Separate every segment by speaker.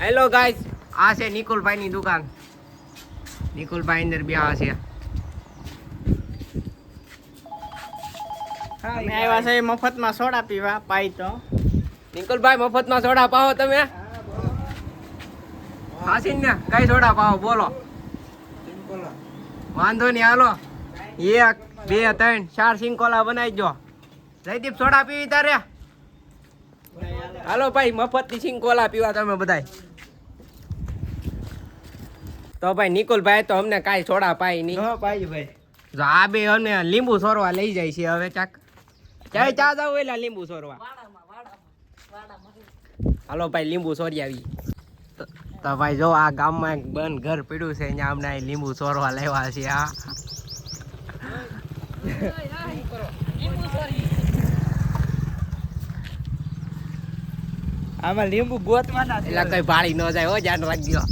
Speaker 1: Hello guys, આ છે નિકુલભાઈ ની દુકાન. નિકુલભાઈ અંદર બે આ છે.
Speaker 2: અમે આવ્યા છે મફતમાં સોડા પીવા. પાઈ તો
Speaker 1: નિકુલભાઈ મફતમાં સોડા પાવો તમે? હાસીન ને કઈ સોડા પાવો બોલો? વાંધો નહીં, હાલો 1 2 3 4 સિંકોલા બનાવી દો. જયદીપ સોડા પીવી તારે? હાલો ભાઈ, મફત ની સિંકોલા પીવા તમે બધાય. તો ભાઈ નિકુલભાઈ તો અમને કાંઈ સોડા પાઈ નહીં. જો આ બે અમને લીંબુ સોરવા લઈ જાય છે હવે. ચાક ચાય ચા જાવ એટલે લીંબુ સોરવા. હાલો ભાઈ, લીંબુ સોરી આવી. તો ભાઈ જો આ ગામમાં એક બંધ ઘર પડ્યું છે, અહીંયા અમને લીંબુ સોરવા લેવા છે. આ
Speaker 2: આમાં લીંબુ ગોતવાના
Speaker 1: એટલે કઈ ભાળી ન જાય હો, ધ્યાન રાખજો.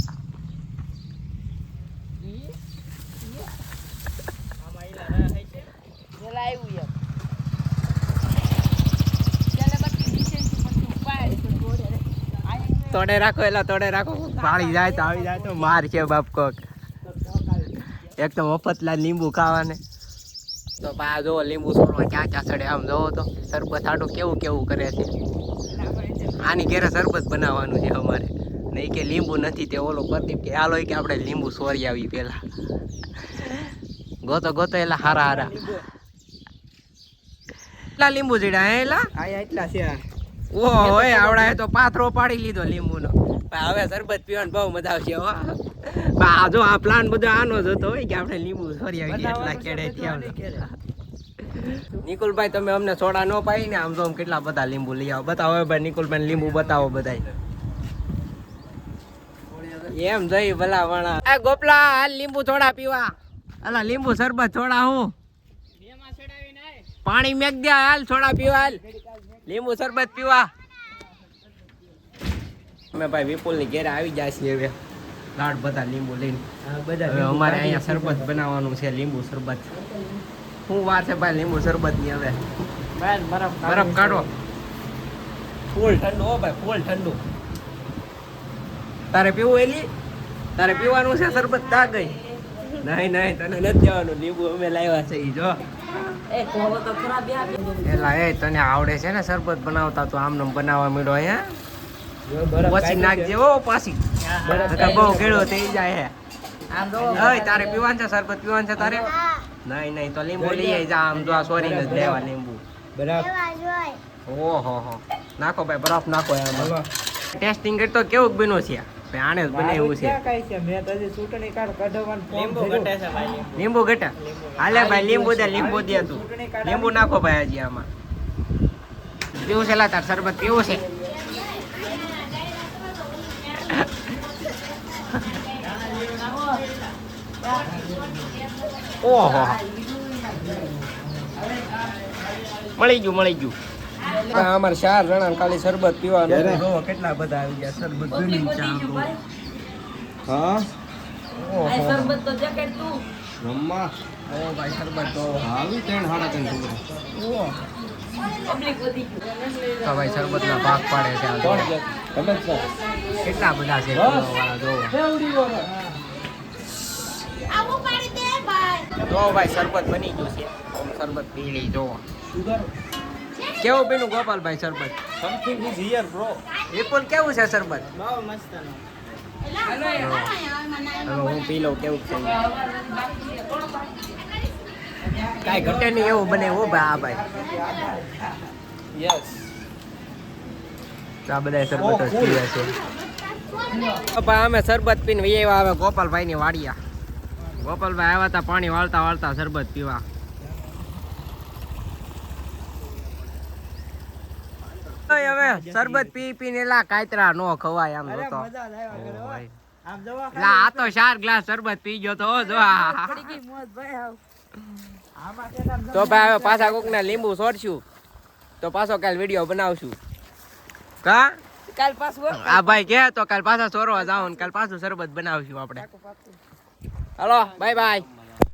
Speaker 1: તોડે રાખો, એટલે તોડે રાખો. ભાળી જાય તો આવી જાય તો માર છે બાપ કોક. એક તો મફતલા લીંબુ ખાવાને. તો પા જો લીંબુ સોરવા ક્યાં ક્યાં ચડે. આમ જોવો તો શરબત આટું કેવું કેવું કરે છે. આની ઘેરે શરબત બનાવવાનું છે અમારે. નહીં કે લીંબુ નથી તે ઓલો પ્રદીપ કે હાલો કે આપણે લીંબુ સોરી આવી પેલા. ગોતો ગોતો એલા હારા હારા. એટલા લીંબુ જડ્યા હે એલા?
Speaker 2: આયા એટલા છે.
Speaker 1: ઓહો એ આવડા તો પાથરો પાડી લીધો લીંબુનો. હવે શરબત પીવાની બહુ મજા આવશે હો. આ જો આ પ્લાન બધો આનો જ હતો હોય કે આપણે લીંબુ સોરી આવી એટલા કેડે થયા. નિકુલભાઈ તમે અમને સોડા ન પાઈ ને આમ તો આમ કેટલા બધા લીંબુ લઈ આવો. બતાવો ભાઈ નિકુલભાઈ લીંબુ બતાવો બધાય. એમ જઈ ભલા વણા. એ ગોપલા હાલ લીંબુ સોડા પીવા. અલા લીંબુ શરબત સોડા હું પાણી મેક દે. હાલ સોડા પીવા, હાલ લીંબુ શરબત પીવા. અમે ભાઈ વિપુલ ની ઘેરે આવી જાય છીએ હવે. લાડ બધા લીંબુ લઈને હવે અમારે અહીંયા શરબત બનાવવાનું છે. લીંબુ શરબત શું વાત છે ભાઈ લીંબુ શરબત ની? હવે બરફ કાઢો. ફૂલ ઠંડુ હો ભાઈ, ફૂલ ઠંડુ. તારે પીવું એલી? તારે પીવાનું છે શરબત? તા ગઈ? નહીં નહીં, તને નથી જવાનું. લીંબુ અમે લાવ્યા છે ઈ જો. એલા એ તને આવડે છે ને શરબત બનાવતા? તો આમને બનાવવા માંડ્યો અહીંયા. પછી નાખજે હો પાછી. બહુ કેળો થઈ જાય હે. તારે પીવાનું છે શરબત? પીવાનું છે તારે? નહીં નહીં, તો લીંબુ લઈ આવી જા. આમ જો આ સોરી જ લેવા લીંબુ. બરાબર. ઓહો હો, નાખો ભાઈ બરફ નાખો. એમાં ટેસ્ટિંગ કરતો કેવું બન્યું છે? આને જ બનાવ્યું છે. લીંબુ ઘટે. હાલે ભાઈ લીંબુ દે, લીંબુ દે તું. લીંબુ નાખો ભાઈ હજી આમાં. પીવું છે લા તાર શરબત? પીવું છે? ઓહો, મળી ગયું મળી ગયું. અમારે 4 જણા ખાલી શરબત પીવાનું. જોવો કેટલા બધા આવી ગયા. શરબત ઘણી ચા. હા ઓહો શરબત તો જકેટ તું રમ્મા. ઓ ભાઈ શરબત તો આવી 3 સાડા 3 ટુકડા. ઓહ પબ્લિક વધી ગયું. તો ભાઈ શરબત ના ભાગ પાડે છે. કેટલા બધા છે વાળા જોવો. આવો પાડી દે ભાઈ. જો ભાઈ શરબત બની ગયું છે. શરબત પી લઈ જોવો. કેવું પીનું ગોપાલભાઈ શરબત?
Speaker 2: Something is here bro.
Speaker 1: Vipul કેવું છે શરબત?
Speaker 2: બહુ મસ્ત.
Speaker 1: હવે હું પી લઉં કેવું છે. કાંઈ ઘટે નહીં એવું બને હો ભાઈ. આ ભાઈ
Speaker 2: યસ,
Speaker 1: આ બધા શરબત જ પીવે છે. ભાઈ અમે શરબત પીને આવ્યા હવે ગોપાલભાઈ ની વાડિયા. ગોપાલભાઈ આવ્યા હતા પાણી વાળતા વાળતા શરબત પીવા. હવે શરબત પી પીને એલા કાતરા નો ખવાય. આમ જોતો આ તો 4 ગ્લાસ શરબત પી ગયો તો જો. તો ભાઈ હવે પાછા કોક ને લીંબુ સોરશું તો પાછો કાલ વિડીયો બનાવશું. કા કાલ પાછું આ ભાઈ કે તો કાલ પાછા સોરવા જાવ ને કાલ પાછું શરબત બનાવશું આપણે. હાલો બાય બાય.